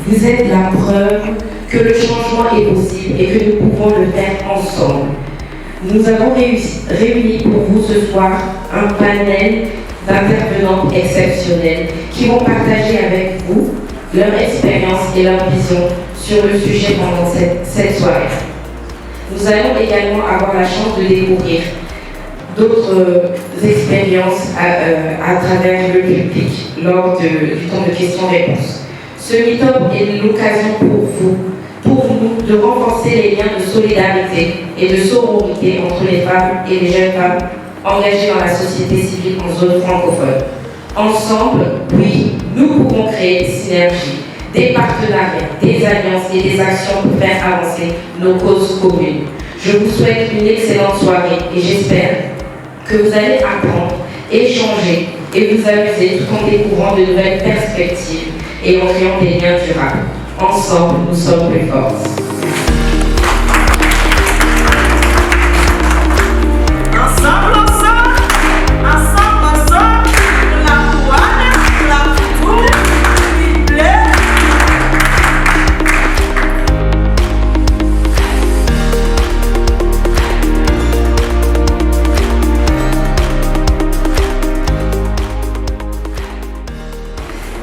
Vous êtes la preuve que le changement est possible et que nous pouvons le faire ensemble. Nous avons réuni pour vous ce soir un panel d'intervenants exceptionnels qui vont partager avec vous leur expérience et leur vision sur le sujet pendant cette soirée. Nous allons également avoir la chance de découvrir d'autres expériences à travers le public lors du temps de questions-réponses. Ce meet-up est l'occasion pour nous, de renforcer les liens de solidarité et de sororité entre les femmes et les jeunes femmes engagées dans la société civile en zone francophone. Ensemble, oui, nous pouvons créer des synergies, des partenariats, des alliances et des actions pour faire avancer nos causes communes. Je vous souhaite une excellente soirée et j'espère que vous allez apprendre, échanger et vous amuser tout en découvrant de nouvelles perspectives et en créant des liens durables. Ensemble, nous sommes plus forts.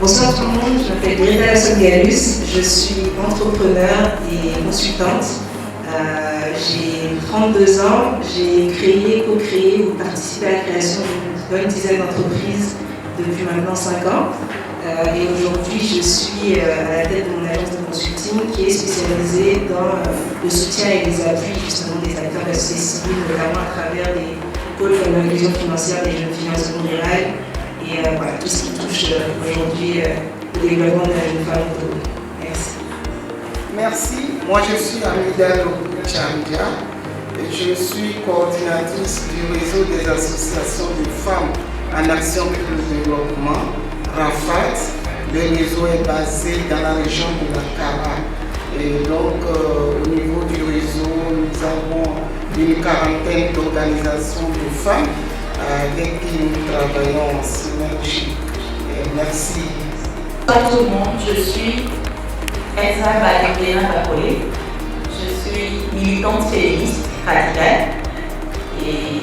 Bonsoir tout le monde, je m'appelle Brenda Lasson-Gallus, je suis entrepreneur et consultante. J'ai 32 ans, j'ai co-créé ou participé à la création d'une bonne dizaine d'entreprises depuis maintenant 5 ans. Et aujourd'hui, je suis à la tête de mon agence de consulting qui est spécialisée dans le soutien et les appuis justement des acteurs de la société civile, notamment à travers des pôles comme l'inclusion financière des jeunes filles en seconde rurale. Et voilà, tout ce qui touche aujourd'hui au développement de la jeune femme. Merci. Merci. Moi, je suis Amida Chamdia et je suis coordinatrice du réseau des associations de femmes en action pour le développement, RAFAT. Le réseau est basé dans la région de la Kara. Et donc, au niveau du réseau, nous avons une quarantaine d'organisations de femmes avec qui nous travaillons en synergie. Merci. Bonjour tout le monde, je suis Elsa Valérie Capolé. Je suis militante féministe radicale et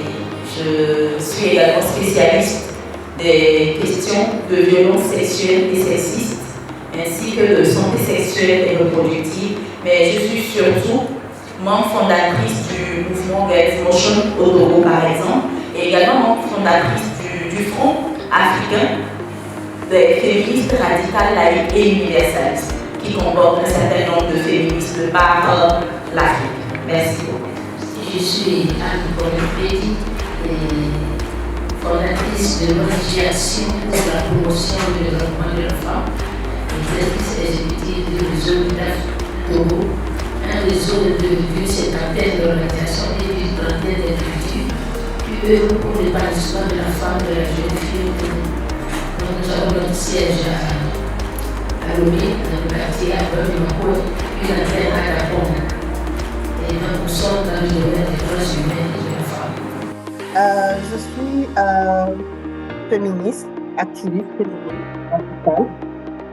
je suis également spécialiste des questions de violences sexuelles et sexistes ainsi que de santé sexuelle et reproductive, mais je suis surtout membre fondatrice du mouvement Girls Motion au Togo par exemple, et également membre fondatrice du Front africain des féministes radicales, laïques et universalistes, qui comporte un certain nombre de féministes de par l'Afrique. Merci beaucoup. Je suis Anne-Pauline Pédy, fondatrice de l'Organisation pour la promotion du développement de la femme, directrice exécutive du réseau de Togo, un réseau de une cinquantaine d'organisations et d'une trentaine d'individus qui œuvrent pour l'épanouissement de la femme, de la jeune fille au Togo. Donc nous avons notre siège à Lomé, dans le quartier à Bamako, une antenne à Gabon. Et donc nous sommes dans le domaine des droits humains et de la femme. Je suis féministe, activiste féministe radicale.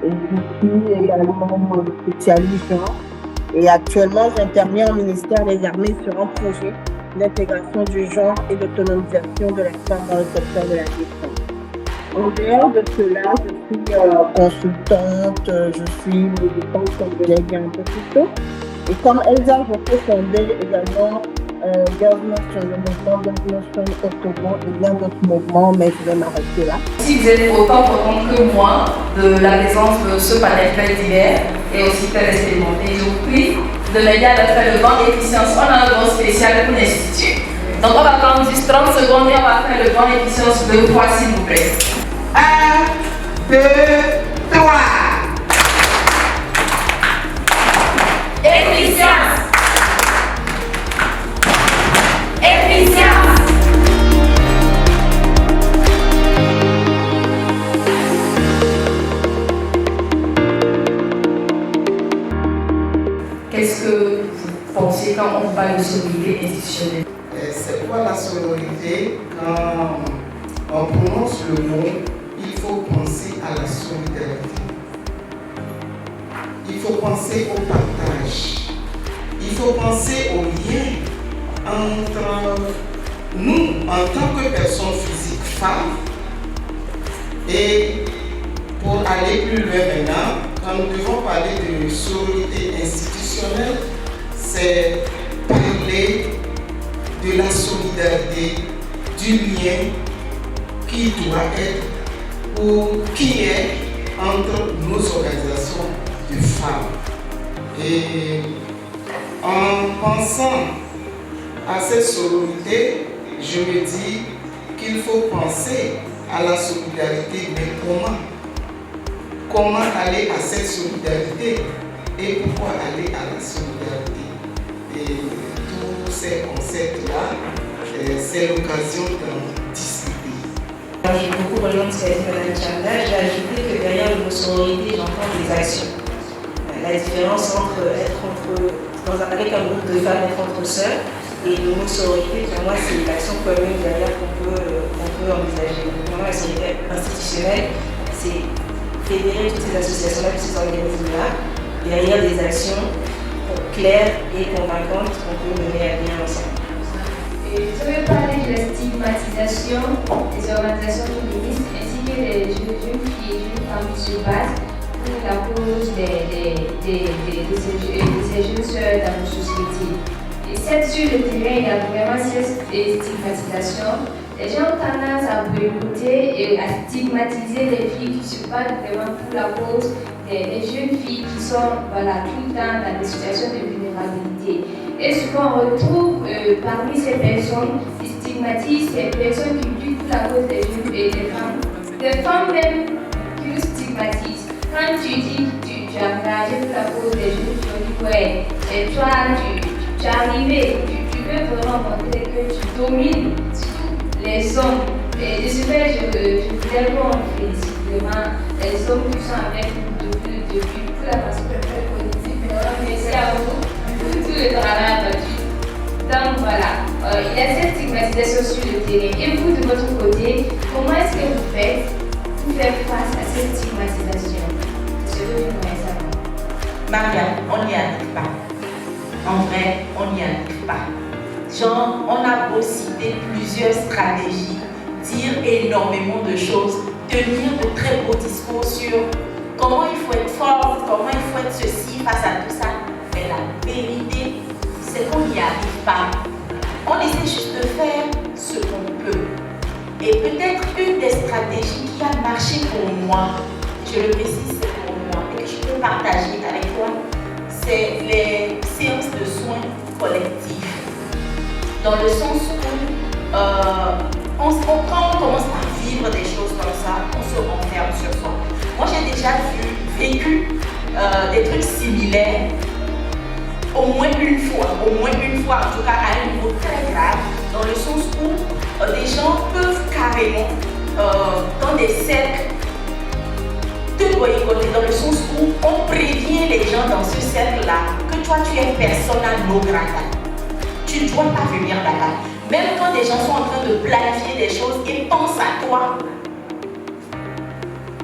Et je suis également spécialiste genre. Et actuellement, j'interviens au ministère des Armées sur un projet d'intégration du genre et d'autonomisation de la femme dans le secteur de la défense. En dehors de cela, je suis consultante, je suis militante, comme je l'ai dit un peu plus tôt. Et comme Elsa, je peux fonder également Girls Motion, le mouvement Girls Motion au Togo et bien d'autres mouvements, mais je vais m'arrêter là. Si vous êtes autant contents que moi de la présence de ce panel très divers et aussi très expérimenté, je vous prie de m'aider à faire le banc d'efficience. On a un banc spécial pour l'institut. Donc on va prendre juste 30 secondes et on va faire le banc d'efficience 2 fois s'il vous plaît. 1, 2, 3. Efficience! Efficience! Qu'est-ce que vous pensez quand on parle de solidarité institutionnelle? C'est quoi la sororité? Quand on prononce le mot, il faut penser à la solidarité. il faut penser au partage. Il faut penser au lien entre nous, en tant que personnes physiques femmes, et pour aller plus loin maintenant, quand nous devons parler de sororité institutionnelle, c'est parler de la solidarité, du lien qui doit être ou qui est entre nos organisations de femmes. Et en pensant à cette sororité, je me dis qu'il faut penser à la solidarité, mais comment? Comment aller à cette solidarité et pourquoi aller à la solidarité? Et tous ces concepts-là, c'est l'occasion d'en discuter. J'ai beaucoup rejoint ce qu'a dit Mme Tchanda. J'ai ajouté que derrière le mot sororité, j'entends des actions. La différence entre avec un groupe de femmes, être entre sœurs, et le mot sororité, pour moi, c'est l'action commune derrière qu'on peut envisager. Donc, pour moi, la sororité institutionnelle, c'est fédérer toutes ces associations-là, tous ces organismes-là, derrière des actions claires et convaincantes qu'on peut mener à bien ensemble. Je vais parler de la stigmatisation des organisations féministes ainsi que des jeunes filles et jeunes femmes qui se battent pour la cause de ces jeunes sœurs dans nos sociétés. Et cette sur le terrain, il y a vraiment cette stigmatisation. Les gens ont tendance à boycotter et à stigmatiser les filles qui se battent vraiment pour la cause des jeunes filles qui sont tout le temps dans des situations de vulnérabilité. Et souvent on retrouve parmi ces personnes qui stigmatisent ces personnes qui luttent pour la cause des jeunes et des femmes même qui nous stigmatisent. Quand tu dis que tu es engagé pour la cause des jeunes, tu dis ouais, et toi tu es arrivé, tu veux vraiment montrer que tu domines les hommes. Et de ce fait, je voudrais qu'on félicite vraiment les hommes qui sont avec nous depuis toute la partie politique. Merci à vous pour tout le travail abattu. Donc voilà, il y a cette stigmatisation sur le terrain. Et vous, de votre côté, comment est-ce que vous faites pour faire face à cette stigmatisation? C'est ce que je voudrais savoir. Marianne, on n'y arrive pas. En vrai, on n'y arrive pas. Genre, on a beau citer plusieurs stratégies, dire énormément de choses, tenir de très beaux discours sur comment il faut être forte, comment il faut être ceci face à tout ça. Mais la vérité, c'est qu'on n'y arrive pas. On essaie juste de faire ce qu'on peut. Et peut-être une des stratégies qui a marché pour moi, je le précise, c'est pour moi, et que je peux partager avec toi, c'est les séances de soins collectifs. Dans le sens où, quand on commence à vivre des choses comme ça, on se renferme sur soi. Moi, j'ai déjà vécu des trucs similaires au moins une fois, en tout cas à un niveau très grave, dans le sens où des gens peuvent carrément, dans des cercles, te boycotter, dans le sens où on prévient les gens dans ce cercle-là que toi, tu es persona non grata. Tu ne dois pas venir là-bas. Même quand des gens sont en train de planifier des choses et pensent à toi,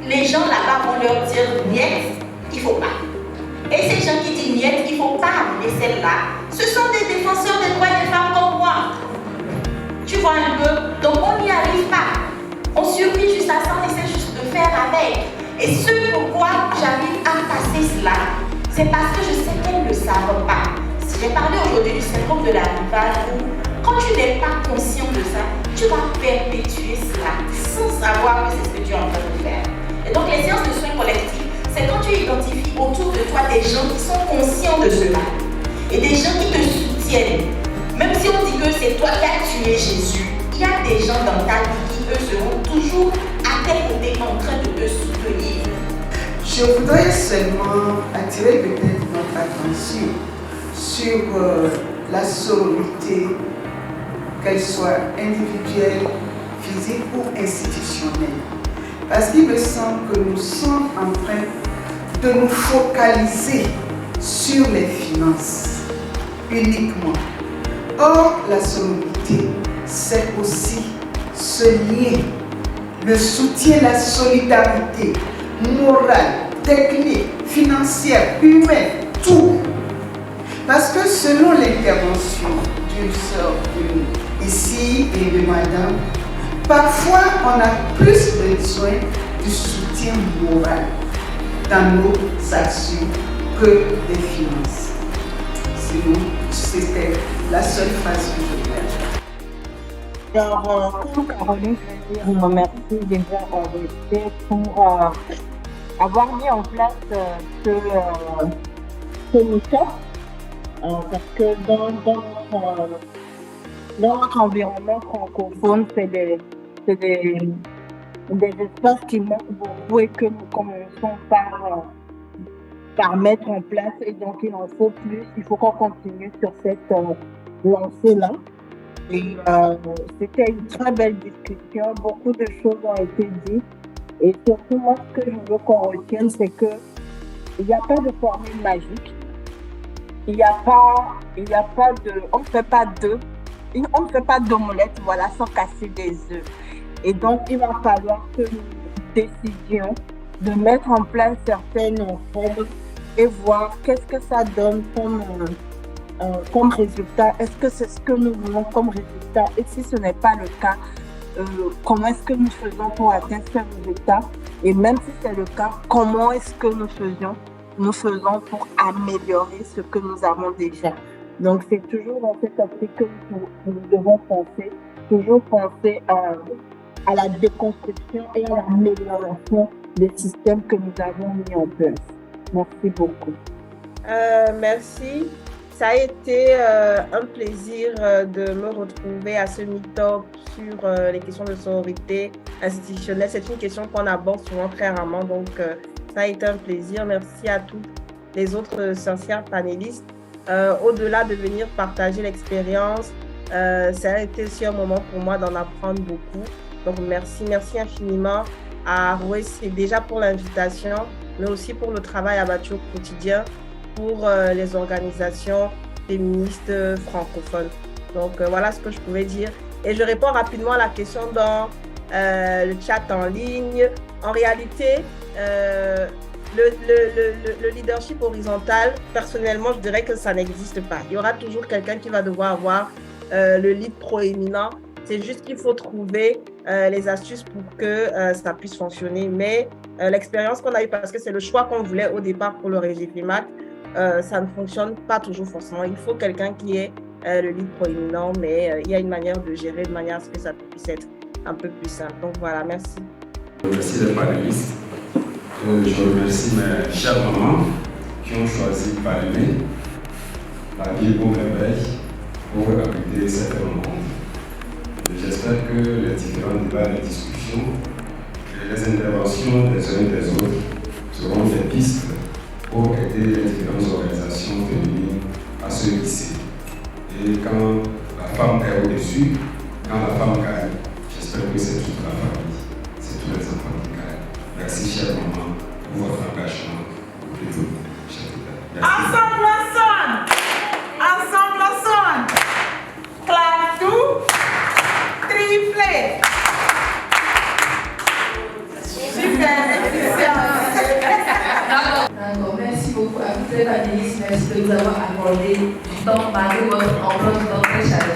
les gens là-bas vont leur dire niet, il ne faut pas. Et ces gens qui disent niet, il ne faut pas amener celle-là, ce sont des défenseurs des droits des femmes comme moi. Tu vois un peu? Donc on n'y arrive pas. On survit juste à ça, on essaie juste de faire avec. Et ce pourquoi j'arrive à passer cela, c'est parce que je sais qu'elles ne savent pas. J'ai parlé aujourd'hui du syndrome de la rivale où, quand tu n'es pas conscient de ça, tu vas perpétuer cela sans savoir que c'est ce que tu es en train de faire. Et donc, les séances de soins collectifs, c'est quand tu identifies autour de toi des gens qui sont conscients de cela et des gens qui te soutiennent. Même si on dit que c'est toi qui as tué Jésus, il y a des gens dans ta vie qui, eux, seront toujours à tes côtés en train de te soutenir. Je voudrais seulement attirer peut-être notre attention sur la sororité, qu'elle soit individuelle, physique ou institutionnelle. Parce qu'il me semble que nous sommes en train de nous focaliser sur les finances uniquement. Or, la sororité, c'est aussi ce lien, le soutien, la solidarité morale, techniques, financières, humaines, tout. Parce que selon l'intervention d'une sœur ici et de madame, parfois on a plus besoin du soutien moral dans nos actions que des finances. Sinon, c'était la seule phrase que je voulais ajouter. Alors, comme Caroline, je veux dire merci déjà pour avoir mis en place ce meet-up. Parce que dans notre environnement francophone, c'est des espaces qui manquent beaucoup et que nous commençons par mettre en place. Et donc, il en faut plus. Il faut qu'on continue sur cette lancée-là. Et c'était une très belle discussion. Beaucoup de choses ont été dites. Et surtout, moi, ce que je veux qu'on retienne, c'est qu'il n'y a pas de formule magique. On ne fait pas d'omelette, voilà, sans casser des œufs. Et donc, il va falloir que nous décidions de mettre en place certaines formes et voir qu'est-ce que ça donne comme résultat. Est-ce que c'est ce que nous voulons comme résultat? Et si ce n'est pas le cas, comment est-ce que nous faisons pour atteindre ce résultat? Et même si c'est le cas, comment est-ce que nous faisons pour améliorer ce que nous avons déjà. Donc, c'est toujours dans cette optique que nous devons penser, toujours penser à la déconstruction et à l'amélioration des systèmes que nous avons mis en place. Merci beaucoup. Merci. Ça a été un plaisir de me retrouver à ce meet-up sur les questions de sororité institutionnelle. C'est une question qu'on aborde souvent très rarement, donc ça a été un plaisir. Merci à tous les autres anciens panélistes. Au-delà de venir partager l'expérience, ça a été aussi un moment pour moi d'en apprendre beaucoup. Donc merci infiniment à Roessi déjà pour l'invitation, mais aussi pour le travail abattu au quotidien pour les organisations féministes francophones. Donc voilà ce que je pouvais dire. Et je réponds rapidement à la question dans le chat en ligne. En réalité, le leadership horizontal, personnellement, je dirais que ça n'existe pas. Il y aura toujours quelqu'un qui va devoir avoir le lead proéminent. C'est juste qu'il faut trouver les astuces pour que ça puisse fonctionner. Mais l'expérience qu'on a eue, parce que c'est le choix qu'on voulait au départ pour le Régiflimat, ça ne fonctionne pas toujours forcément. Il faut quelqu'un qui ait le lead proéminent, mais il y a une manière de gérer de manière à ce que ça puisse être un peu plus simple. Donc voilà, merci. Merci les panélistes. Je remercie mes chères mamans qui ont choisi de parrainer la ville pour réveil pour abriter cette rencontre. J'espère que les différents débats, les discussions et les interventions des uns et des autres seront des pistes pour aider les différentes organisations féminines à se hisser. Et quand la femme est au-dessus, quand la femme gagne, j'espère que c'est toute la famille, c'est tous les enfants qui gagnent. Merci, chère maman, pour votre engagement. Ensemble, ensemble, ensemble. Clap tout, triplé. Super. D'accord, merci beaucoup à tous les panélistes, merci de nous avoir accordé du temps malgré votre emploi du temps très chargé.